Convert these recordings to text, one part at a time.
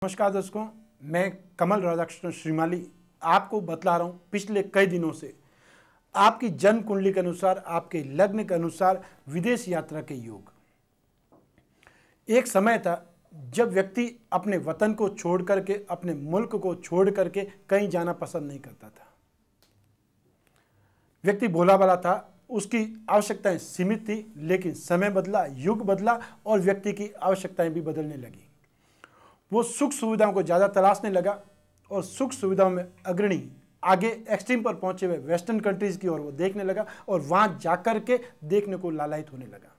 नमस्कार दोस्तों, मैं कमल राधाकृष्ण श्रीमाली आपको बतला रहा हूँ पिछले कई दिनों से आपकी जन्म कुंडली के अनुसार, आपके लग्न के अनुसार विदेश यात्रा के योग। एक समय था जब व्यक्ति अपने वतन को छोड़ करके, अपने मुल्क को छोड़ करके कहीं जाना पसंद नहीं करता था। व्यक्ति भोला भाला था, उसकी आवश्यकताएं सीमित थी, लेकिन समय बदला, युग बदला और व्यक्ति की आवश्यकताएं भी बदलने लगी। वो सुख सुविधाओं को ज़्यादा तलाशने लगा और सुख सुविधाओं में अग्रणी, आगे एक्सट्रीम पर पहुंचे हुए वेस्टर्न कंट्रीज़ की ओर वो देखने लगा और वहाँ जाकर के देखने को लालायित होने लगा।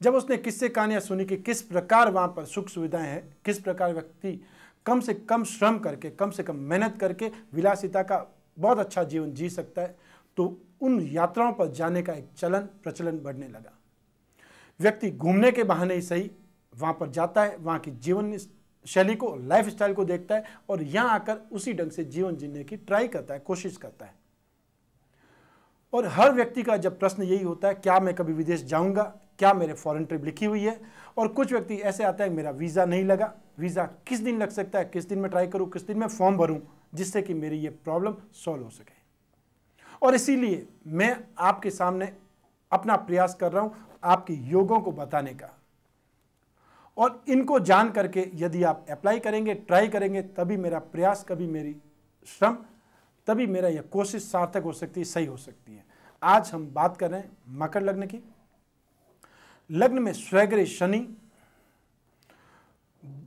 जब उसने किस्से कहानियाँ सुनी कि किस प्रकार वहाँ पर सुख सुविधाएं हैं, किस प्रकार व्यक्ति कम से कम श्रम करके, कम से कम मेहनत करके विलासिता का बहुत अच्छा जीवन जी सकता है, तो उन यात्राओं पर जाने का एक प्रचलन बढ़ने लगा। व्यक्ति घूमने के बहाने ही सही वहाँ पर जाता है, वहाँ की जीवन शैली को, लाइफ स्टाइल को देखता है और यहाँ आकर उसी ढंग से जीवन जीने की ट्राई करता है, कोशिश करता है। और हर व्यक्ति का जब प्रश्न यही होता है, क्या मैं कभी विदेश जाऊँगा, क्या मेरे फॉरेन ट्रिप लिखी हुई है। और कुछ व्यक्ति ऐसे आता है, मेरा वीज़ा नहीं लगा, वीज़ा किस दिन लग सकता है, किस दिन मैं ट्राई करूँ, किस दिन मैं फॉर्म भरूँ जिससे कि मेरी ये प्रॉब्लम सॉल्व हो सके। और इसीलिए मैं आपके सामने अपना प्रयास कर रहा हूँ आपके योगों को बताने का, और इनको जान करके यदि आप अप्लाई करेंगे, ट्राई करेंगे, तभी मेरा प्रयास, कभी मेरी श्रम, तभी मेरा यह कोशिश सार्थक हो सकती है, सही हो सकती है। आज हम बात कर रहे हैं मकर लग्न की। लग्न में स्वग्रह शनि,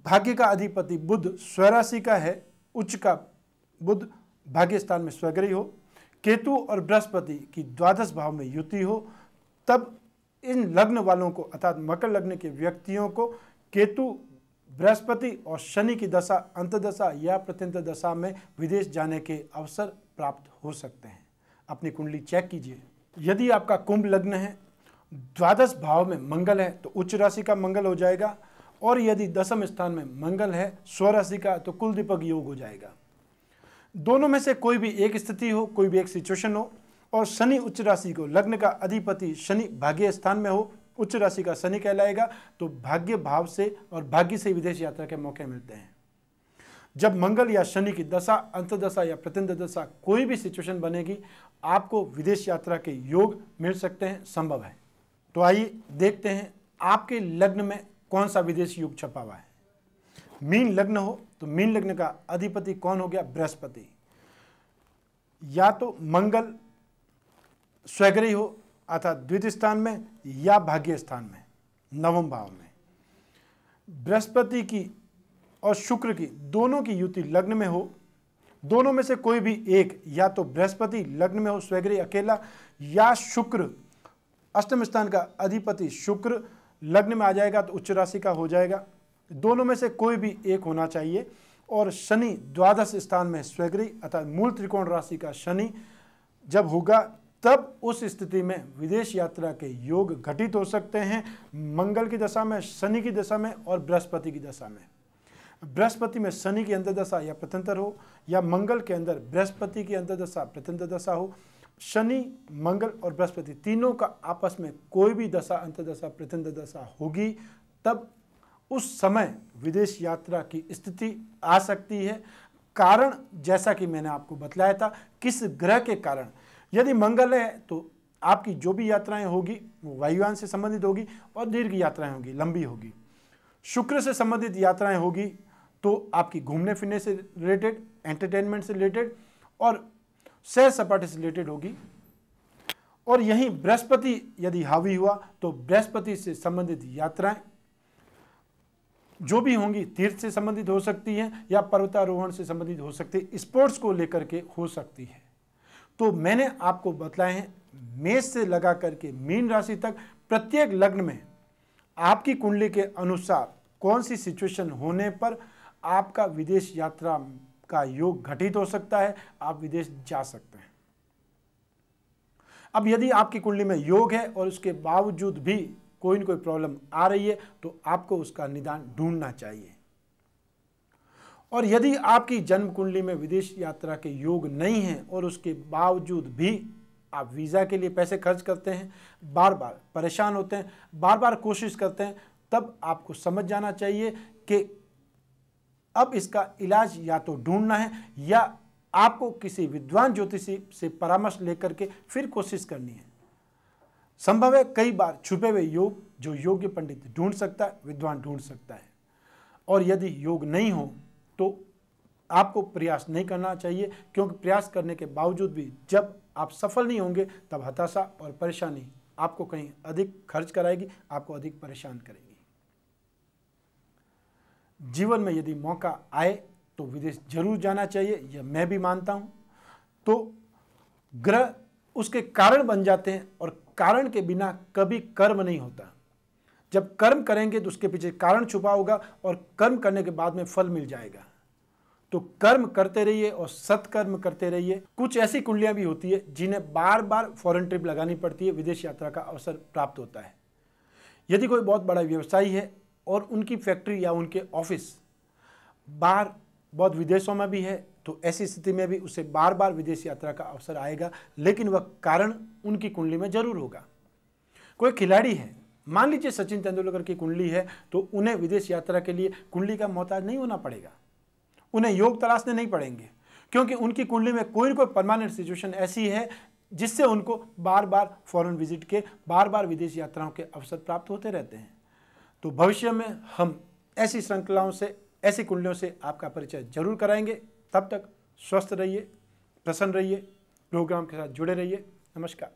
भाग्य का अधिपति बुध स्वराशि का है, उच्च का बुध भाग्य स्थान में स्वग्रही हो, केतु और बृहस्पति की द्वादश भाव में युति हो, तब इन लग्न वालों को अर्थात मकर लग्न के व्यक्तियों को केतु, बृहस्पति और शनि की दशा, अंतदशा या प्रत्यंत दशा में विदेश जाने के अवसर प्राप्त हो सकते हैं। अपनी कुंडली चेक कीजिए। यदि आपका कुंभ लग्न है, द्वादश भाव में मंगल है तो उच्च राशि का मंगल हो जाएगा, और यदि दशम स्थान में मंगल है स्वराशि का तो कुल दीपक योग हो जाएगा। दोनों में से कोई भी एक स्थिति हो, कोई भी एक सिचुएशन हो, और शनि उच्च राशि को, लग्न का अधिपति शनि भाग्य स्थान में हो, उच्च राशि का शनि कहलाएगा, तो भाग्य भाव से और भाग्य से विदेश यात्रा के मौके मिलते हैं। जब मंगल या शनि की दशा, अंतदशा या प्रत्यंत दशा कोई भी सिचुएशन बनेगी, आपको विदेश यात्रा के योग मिल सकते हैं, संभव है। तो आइए देखते हैं आपके लग्न में कौन सा विदेश योग छपा हुआ है। मीन लग्न हो तो मीन लग्न का अधिपति कौन हो गया? बृहस्पति। या तो मंगल स्वग्रही हो अर्थात द्वितीय स्थान में, या भाग्य स्थान में नवम भाव में। बृहस्पति की और शुक्र की दोनों की युति लग्न में हो, दोनों में से कोई भी एक, या तो बृहस्पति लग्न में हो स्वग्रही अकेला, या शुक्र अष्टम स्थान का अधिपति शुक्र लग्न में आ जाएगा तो उच्च राशि का हो जाएगा। दोनों में से कोई भी एक होना चाहिए। और शनि द्वादश स्थान में स्वग्रही अर्थात मूल त्रिकोण राशि का शनि जब होगा, तब उस स्थिति में विदेश यात्रा के योग घटित हो सकते हैं, मंगल की दशा में, शनि की दशा में और बृहस्पति की दशा में। बृहस्पति में शनि की अंतर्दशा या प्रत्यंतर हो, या मंगल के अंदर बृहस्पति की अंतर्दशा प्रत्यंतर दशा हो। शनि, मंगल और बृहस्पति तीनों का आपस में कोई भी दशा, अंतर्दशा, प्रत्यंतर दशा होगी, तब उस समय विदेश यात्रा की स्थिति आ सकती है। कारण जैसा कि मैंने आपको बतलाया था, किस ग्रह के कारण। यदि मंगल है तो आपकी जो भी यात्राएं होगी वो वायुयान से संबंधित होगी और दीर्घ यात्राएं होगी, लंबी होगी। शुक्र से संबंधित यात्राएं होगी तो आपकी घूमने फिरने से रिलेटेड, एंटरटेनमेंट से रिलेटेड और सैर सपाटे से रिलेटेड होगी। और यहीं बृहस्पति यदि हावी हुआ तो बृहस्पति से संबंधित यात्राएं जो भी होंगी तीर्थ से संबंधित हो सकती हैं, या पर्वतारोहण से संबंधित हो सकती है, स्पोर्ट्स को लेकर के हो सकती है। तो मैंने आपको बतलाए हैं मेष से लगा करके मीन राशि तक प्रत्येक लग्न में आपकी कुंडली के अनुसार कौन सी सिचुएशन होने पर आपका विदेश यात्रा का योग घटित हो सकता है, आप विदेश जा सकते हैं। अब यदि आपकी कुंडली में योग है और उसके बावजूद भी कोई न कोई प्रॉब्लम आ रही है तो आपको उसका निदान ढूंढना चाहिए। और यदि आपकी जन्म कुंडली में विदेश यात्रा के योग नहीं है और उसके बावजूद भी आप वीज़ा के लिए पैसे खर्च करते हैं, बार बार परेशान होते हैं, बार बार कोशिश करते हैं, तब आपको समझ जाना चाहिए कि अब इसका इलाज या तो ढूंढना है या आपको किसी विद्वान ज्योतिषी से परामर्श लेकर के फिर कोशिश करनी है। संभव है कई बार छुपे हुए योग जो योग्य पंडित ढूंढ सकता है, विद्वान ढूंढ सकता है, और यदि योग नहीं हो तो आपको प्रयास नहीं करना चाहिए, क्योंकि प्रयास करने के बावजूद भी जब आप सफल नहीं होंगे तब हताशा और परेशानी आपको कहीं अधिक खर्च कराएगी, आपको अधिक परेशान करेगी। जीवन में यदि मौका आए तो विदेश जरूर जाना चाहिए, यह मैं भी मानता हूं। तो ग्रह उसके कारण बन जाते हैं और कारण के बिना कभी कर्म नहीं होता। जब कर्म करेंगे तो उसके पीछे कारण छुपा होगा और कर्म करने के बाद में फल मिल जाएगा। तो कर्म करते रहिए और सत्कर्म करते रहिए। कुछ ऐसी कुंडलियां भी होती है जिन्हें बार बार फॉरेन ट्रिप लगानी पड़ती है, विदेश यात्रा का अवसर प्राप्त होता है। यदि कोई बहुत बड़ा व्यवसायी है और उनकी फैक्ट्री या उनके ऑफिस बाहर बहुत विदेशों में भी है, तो ऐसी स्थिति में भी उसे बार बार विदेश यात्रा का अवसर आएगा, लेकिन वह कारण उनकी कुंडली में जरूर होगा। कोई खिलाड़ी है, मान लीजिए सचिन तेंदुलकर की कुंडली है, तो उन्हें विदेश यात्रा के लिए कुंडली का मोहताज नहीं होना पड़ेगा, उन्हें योग तलाशने नहीं पड़ेंगे, क्योंकि उनकी कुंडली में कोई न कोई परमानेंट सिचुएशन ऐसी है जिससे उनको बार बार फॉरेन विजिट के, बार बार विदेश यात्राओं के अवसर प्राप्त होते रहते हैं। तो भविष्य में हम ऐसी श्रृंखलाओं से, ऐसी कुंडलियों से आपका परिचय जरूर कराएंगे। तब तक स्वस्थ रहिए, प्रसन्न रहिए, प्रोग्राम के साथ जुड़े रहिए। नमस्कार।